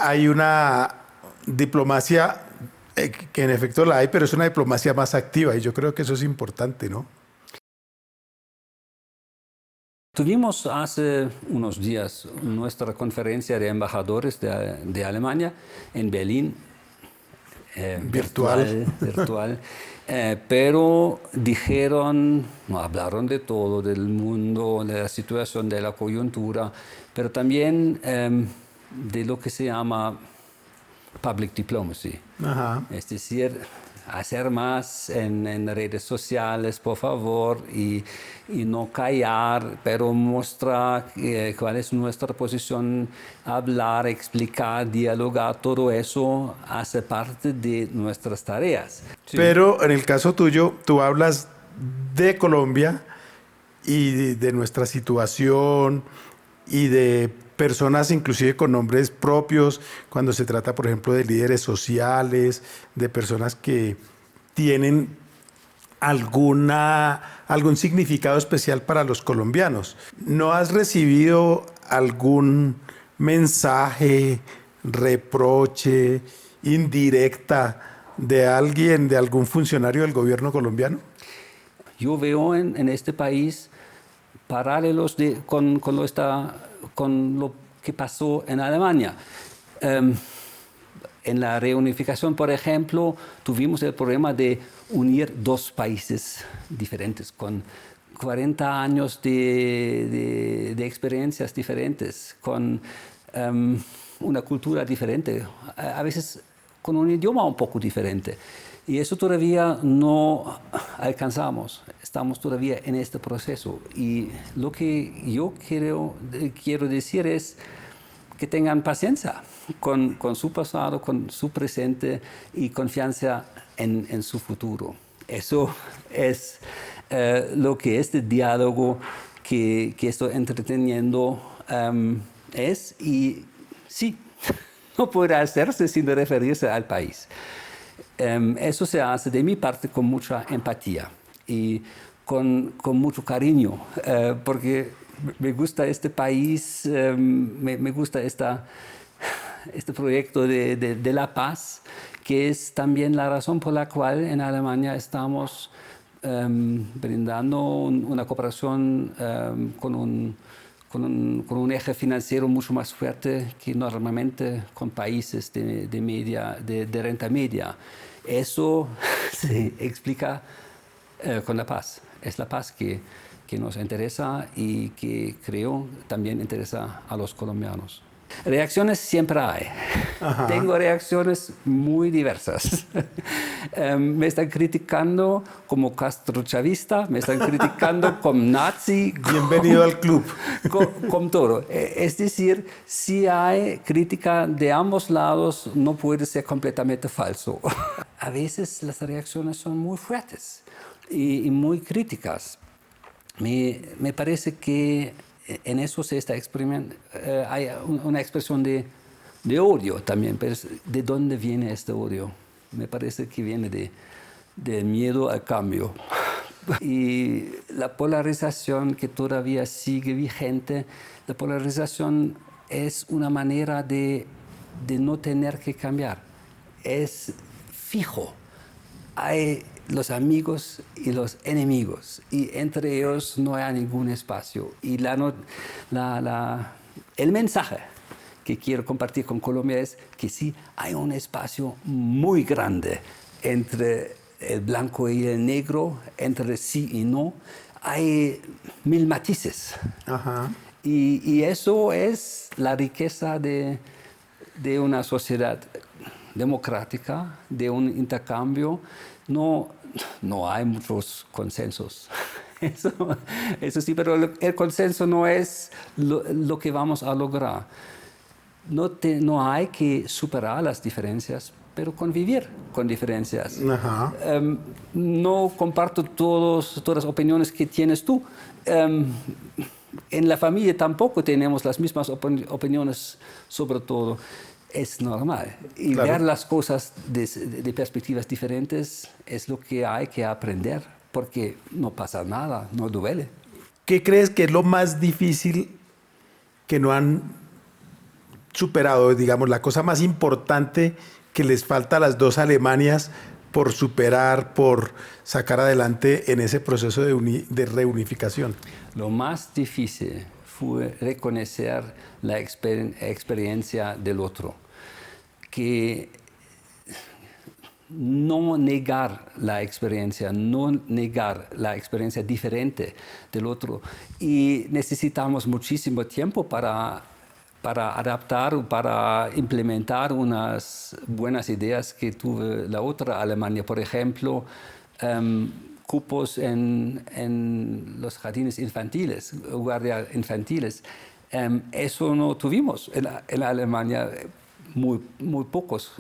hay una diplomacia que en efecto la hay, pero es una diplomacia más activa y yo creo que eso es importante, ¿no? Tuvimos hace unos días nuestra conferencia de embajadores de Alemania en Berlín, virtual, pero dijeron, no, hablaron de todo, del mundo, de la situación, de la coyuntura, pero también de lo que se llama public diplomacy. Ajá. Es decir, hacer más en redes sociales, por favor, y no callar, pero mostrar cuál es nuestra posición, hablar, explicar, dialogar, todo eso hace parte de nuestras tareas. Sí. Pero en el caso tuyo, tú hablas de Colombia y de nuestra situación y de personas inclusive con nombres propios, cuando se trata, por ejemplo, de líderes sociales, de personas que tienen algún significado especial para los colombianos. ¿No has recibido algún mensaje, reproche, indirecta de alguien, de algún funcionario del gobierno colombiano? Yo veo en este país paralelos con lo que pasó en Alemania. En la reunificación, por ejemplo, tuvimos el problema de unir dos países diferentes, con 40 años de experiencias diferentes, con una cultura diferente, a veces con un idioma un poco diferente. Y eso todavía no alcanzamos, estamos todavía en este proceso. Y lo que yo quiero decir es que tengan paciencia con su pasado, con su presente y confianza en su futuro. Eso es lo que este diálogo que estoy entreteniendo es, y sí, no puede hacerse sin referirse al país. Eso se hace de mi parte con mucha empatía y con mucho cariño, porque me gusta este país, me gusta este proyecto de la paz, que es también la razón por la cual en Alemania estamos brindando una cooperación con un eje financiero mucho más fuerte que normalmente con países de renta media. Eso se explica con la paz. Es la paz que nos interesa y que creo también interesa a los colombianos. Reacciones siempre hay. Ajá. Tengo reacciones muy diversas. Me están criticando como castrochavista, me están criticando como nazi. Bienvenido al club. Con todo. Es decir, si hay crítica de ambos lados, no puede ser completamente falso. A veces las reacciones son muy fuertes y muy críticas. Me parece que en eso se está hay una expresión de odio también, pero ¿de dónde viene este odio? Me parece que viene del miedo al cambio. Y la polarización que todavía sigue vigente, la polarización es una manera de no tener que cambiar. Es fijo. Hay los amigos y los enemigos, y entre ellos no hay ningún espacio. Y el mensaje que quiero compartir con Colombia es que sí hay un espacio muy grande entre el blanco y el negro, entre sí y no. Hay 1000 matices. Ajá. Y eso es la riqueza de una sociedad democrática, de un intercambio. No hay muchos consensos. Eso sí, pero el consenso no es lo que vamos a lograr. No hay que superar las diferencias, pero convivir con diferencias. Ajá. No comparto todas las opiniones que tienes tú. En la familia tampoco tenemos las mismas opiniones sobre todo. Es normal. Y claro, ver las cosas de perspectivas diferentes es lo que hay que aprender, porque no pasa nada, no duele. ¿Qué crees que es lo más difícil que no han superado, digamos, la cosa más importante que les falta a las dos Alemanias por superar, por sacar adelante en ese proceso de reunificación? Lo más difícil fue reconocer la experiencia del otro, que no negar la experiencia diferente del otro. Y necesitamos muchísimo tiempo para adaptar, para implementar unas buenas ideas que tuvo la otra Alemania. Por ejemplo, cupos en los jardines infantiles, guardias infantiles. Eso no tuvimos en la Alemania. Muy pocos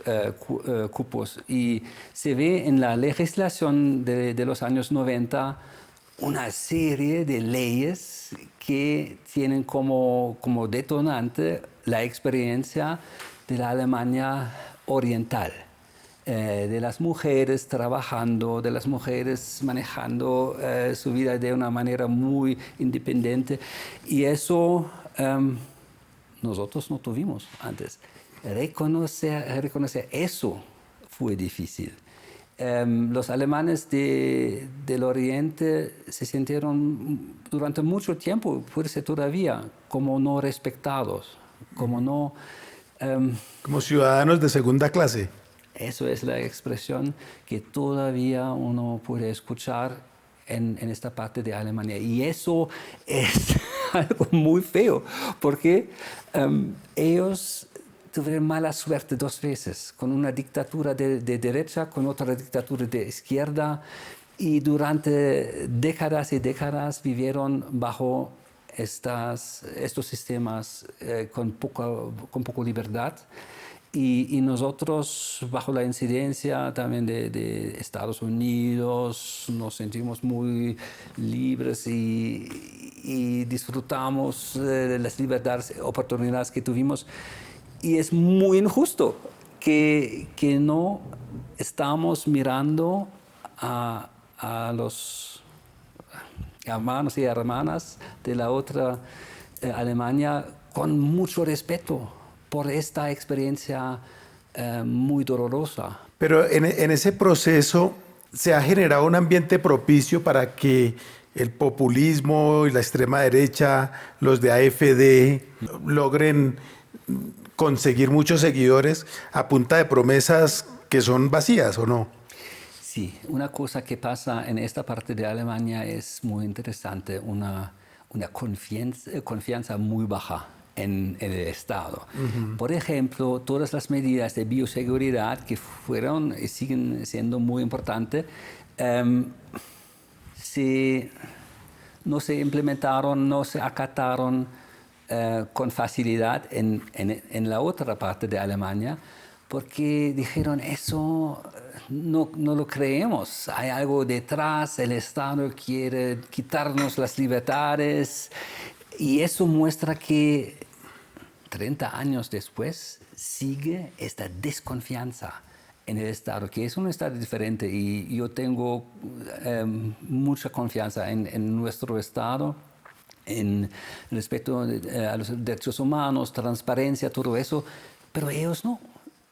cupos, y se ve en la legislación de los años 90 una serie de leyes que tienen como detonante la experiencia de la Alemania oriental, de las mujeres trabajando, de las mujeres manejando su vida de una manera muy independiente, y eso nosotros no tuvimos antes. Reconocer eso fue difícil. Los alemanes del Oriente se sintieron durante mucho tiempo, puede ser todavía, como no respetados, como no... Como ciudadanos de segunda clase. Eso es la expresión que todavía uno puede escuchar en esta parte de Alemania. Y eso es algo muy feo, porque ellos tuvieron mala suerte dos veces, con una dictadura de derecha, con otra dictadura de izquierda, y durante décadas y décadas vivieron bajo estos sistemas con poca libertad. Y nosotros, bajo la incidencia también de Estados Unidos, nos sentimos muy libres y disfrutamos de las libertades, oportunidades que tuvimos. Y es muy injusto que no estamos mirando a los hermanos y hermanas de la otra Alemania con mucho respeto por esta experiencia muy dolorosa. Pero en ese proceso se ha generado un ambiente propicio para que el populismo y la extrema derecha, los de AfD, logren conseguir muchos seguidores a punta de promesas que son vacías, ¿o no? Sí, una cosa que pasa en esta parte de Alemania es muy interesante, una confianza muy baja en el Estado. Por ejemplo, todas las medidas de bioseguridad que fueron y siguen siendo muy importantes, no se implementaron, no se acataron con facilidad en la otra parte de Alemania, porque dijeron, eso no lo creemos, hay algo detrás, el Estado quiere quitarnos las libertades, y eso muestra que 30 años después sigue esta desconfianza en el Estado, que es un Estado diferente, y yo tengo mucha confianza en nuestro Estado, en respeto a los derechos humanos, transparencia, todo eso, pero ellos no.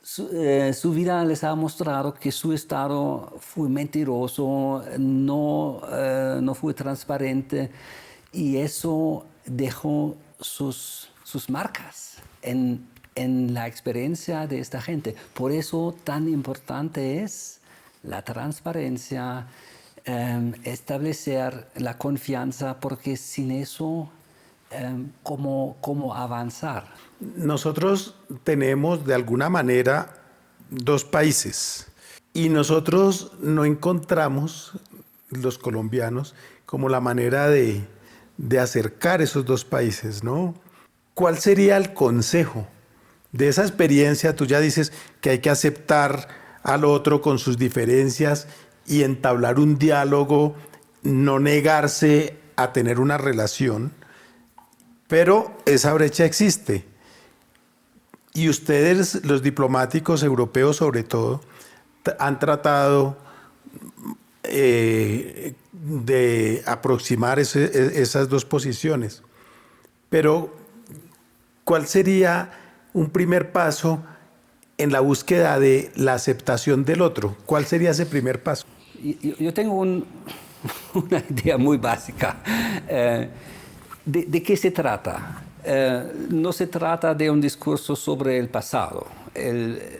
Su vida les ha mostrado que su Estado fue mentiroso, no fue transparente, y eso dejó sus marcas en la experiencia de esta gente. Por eso tan importante es la transparencia, establecer la confianza, porque sin eso, ¿cómo avanzar? Nosotros tenemos de alguna manera dos países y nosotros no encontramos, los colombianos, como la manera de acercar esos dos países, ¿no? ¿Cuál sería el consejo de esa experiencia? Tú ya dices que hay que aceptar al otro con sus diferencias y entablar un diálogo, no negarse a tener una relación, pero esa brecha existe. Y ustedes, los diplomáticos europeos sobre todo, han tratado de aproximar esas dos posiciones. Pero, ¿cuál sería un primer paso en la búsqueda de la aceptación del otro? ¿Cuál sería ese primer paso? Yo tengo una idea muy básica. ¿De qué se trata? No se trata de un discurso sobre el pasado.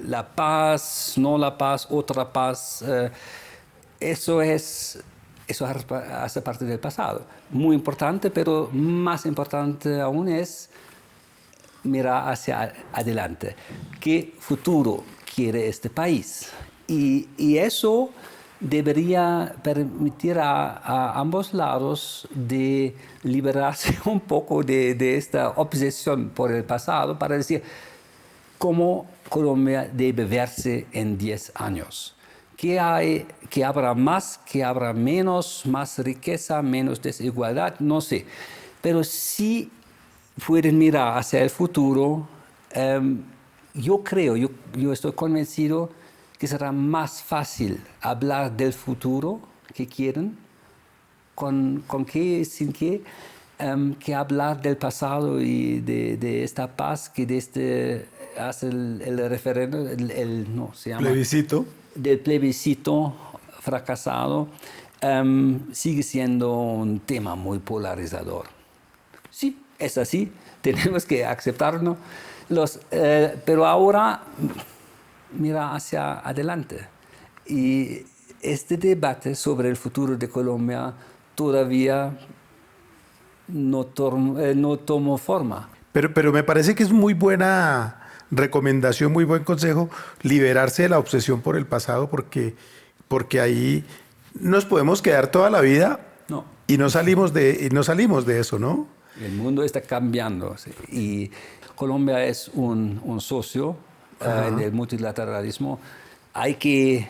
La paz, no la paz, otra paz. Eso hace parte del pasado. Muy importante, pero más importante aún es mirar hacia adelante. ¿Qué futuro quiere este país? Y eso debería permitir a ambos lados de liberarse un poco de esta obsesión por el pasado para decir cómo Colombia debe verse en 10 años. ¿Qué hay? ¿Que habrá más? ¿Que habrá menos? ¿Más riqueza? ¿Menos desigualdad? No sé. Pero sí pueden mirar hacia el futuro. Yo creo, yo estoy convencido que será más fácil hablar del futuro que quieren, con qué, sin qué, que hablar del pasado y de esta paz que desde hace el referendo, no, se llama Plebiscito. del plebiscito fracasado, sigue siendo un tema muy polarizador. Sí, es así, tenemos que aceptarlo. Pero ahora mira hacia adelante. Y este debate sobre el futuro de Colombia todavía no tomó forma. Pero me parece que es muy buena recomendación, muy buen consejo, liberarse de la obsesión por el pasado, porque ahí nos podemos quedar toda la vida No. y no salimos de eso, ¿no? El mundo está cambiando, sí. Y Colombia es un socio en el multilateralismo. Hay que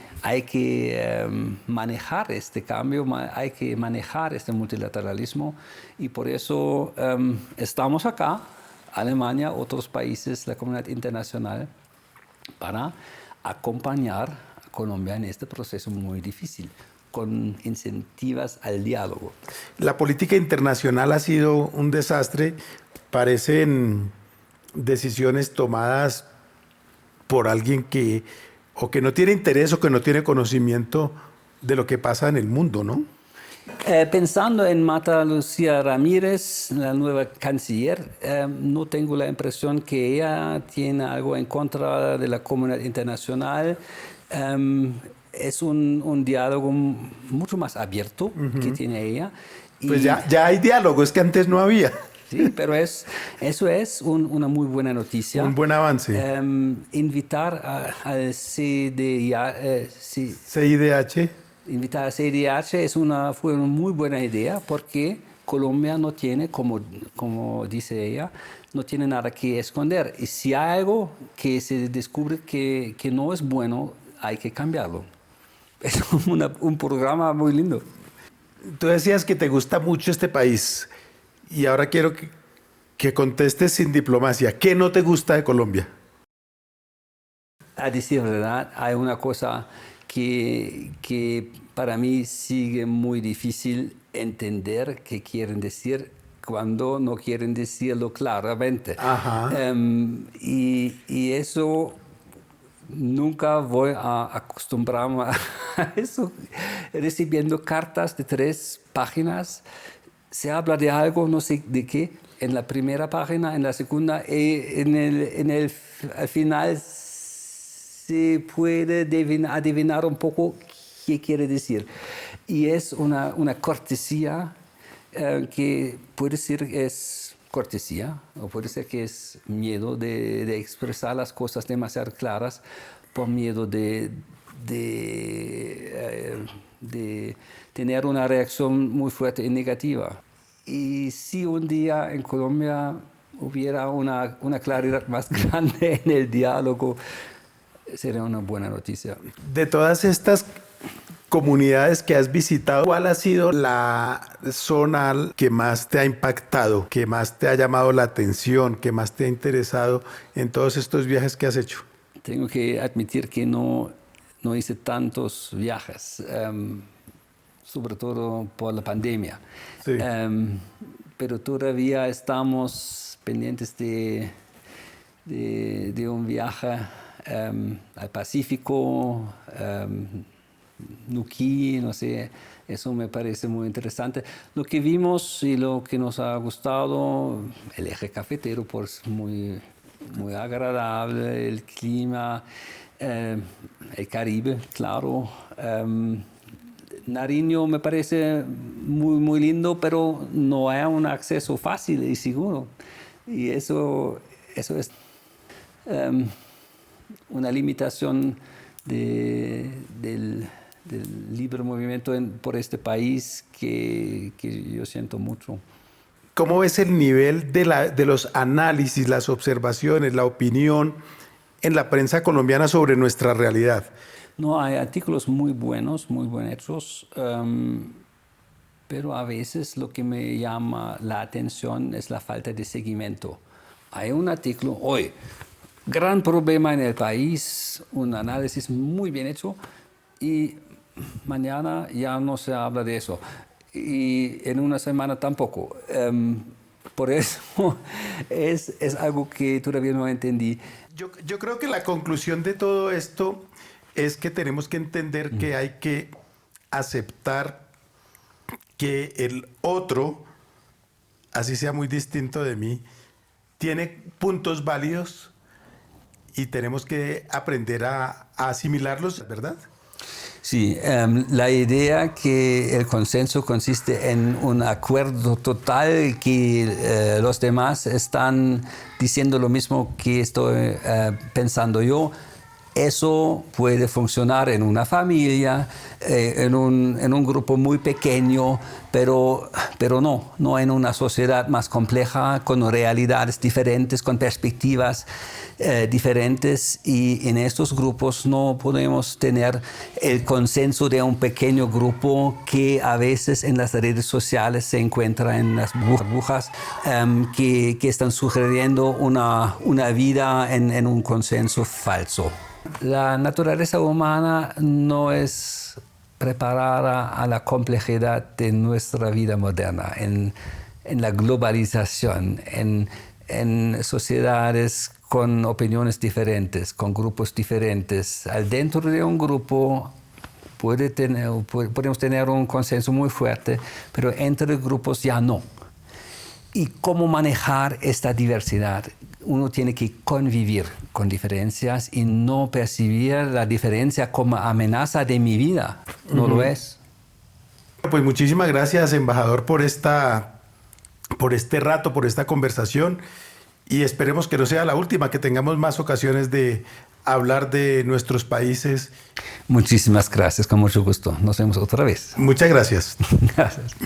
manejar este cambio, hay que manejar este multilateralismo y por eso estamos acá, Alemania, otros países, la comunidad internacional, para acompañar a Colombia en este proceso muy difícil, con incentivos al diálogo. La política internacional ha sido un desastre. Parecen decisiones tomadas por alguien que o que no tiene interés o que no tiene conocimiento de lo que pasa en el mundo, ¿no? Pensando en Marta Lucía Ramírez, la nueva canciller, no tengo la impresión que ella tiene algo en contra de la comunidad internacional. Es un diálogo mucho más abierto que tiene ella. Pues ya hay diálogo, es que antes no había. Sí, pero eso es una muy buena noticia. Un buen avance. Invitar al CIDH. Invitar al CIDH fue una muy buena idea porque Colombia no tiene, como dice ella, no tiene nada que esconder. Y si hay algo que se descubre que no es bueno, hay que cambiarlo. Es un programa muy lindo. Tú decías que te gusta mucho este país y ahora quiero que contestes sin diplomacia. ¿Qué no te gusta de Colombia? A decir verdad, hay una cosa que para mí sigue muy difícil entender qué quieren decir cuando no quieren decirlo claramente. Ajá. Y eso nunca voy a acostumbrarme a eso. Recibiendo cartas de 3 páginas, se habla de algo, no sé de qué, en la primera página, en la segunda, y al final se puede adivinar un poco qué quiere decir. Y es una cortesía que puede ser es cortesía o puede ser que es miedo de expresar las cosas demasiado claras por miedo de tener una reacción muy fuerte y negativa. Y si un día en Colombia hubiera una claridad más grande en el diálogo, sería una buena noticia. De todas estas comunidades que has visitado, ¿cuál ha sido la zona que más te ha impactado, que más te ha llamado la atención, que más te ha interesado en todos estos viajes que has hecho? Tengo que admitir que no hice tantos viajes, sobre todo por la pandemia. Sí. Pero todavía estamos pendientes de de un viaje al Pacífico, Nuquí, no sé, eso me parece muy interesante. Lo que vimos y lo que nos ha gustado, el eje cafetero, pues muy agradable, el clima, el Caribe, claro. Nariño me parece muy lindo, pero no hay un acceso fácil y seguro. Y eso es una limitación del libre movimiento por este país que yo siento mucho. ¿Cómo ves el nivel de los análisis, las observaciones, la opinión en la prensa colombiana sobre nuestra realidad? No, hay artículos muy buenos, muy bien hechos, pero a veces lo que me llama la atención es la falta de seguimiento. Hay un artículo hoy, gran problema en el país, un análisis muy bien hecho, y mañana ya no se habla de eso. Y en una semana tampoco. Por eso es algo que todavía no entendí. Yo creo que la conclusión de todo esto es que tenemos que entender que hay que aceptar que el otro, así sea muy distinto de mí, tiene puntos válidos y tenemos que aprender a asimilarlos, ¿verdad? Sí, la idea que el consenso consiste en un acuerdo total, que los demás están diciendo lo mismo que estoy pensando yo, eso puede funcionar en una familia, en un grupo muy pequeño, pero no en una sociedad más compleja, con realidades diferentes, con perspectivas diferentes. Y en estos grupos no podemos tener el consenso de un pequeño grupo que a veces en las redes sociales se encuentra en las burbujas que están sugiriendo una vida en un consenso falso. La naturaleza humana no es preparada a la complejidad de nuestra vida moderna, en la globalización, en sociedades con opiniones diferentes, con grupos diferentes. Al dentro de un grupo podemos tener un consenso muy fuerte, pero entre grupos ya no. ¿Y cómo manejar esta diversidad? Uno tiene que convivir con diferencias y no percibir la diferencia como amenaza de mi vida. No lo es. Pues muchísimas gracias, embajador, por este rato, por esta conversación, y esperemos que no sea la última, que tengamos más ocasiones de hablar de nuestros países. Muchísimas gracias, con mucho gusto. Nos vemos otra vez. Muchas gracias. Gracias.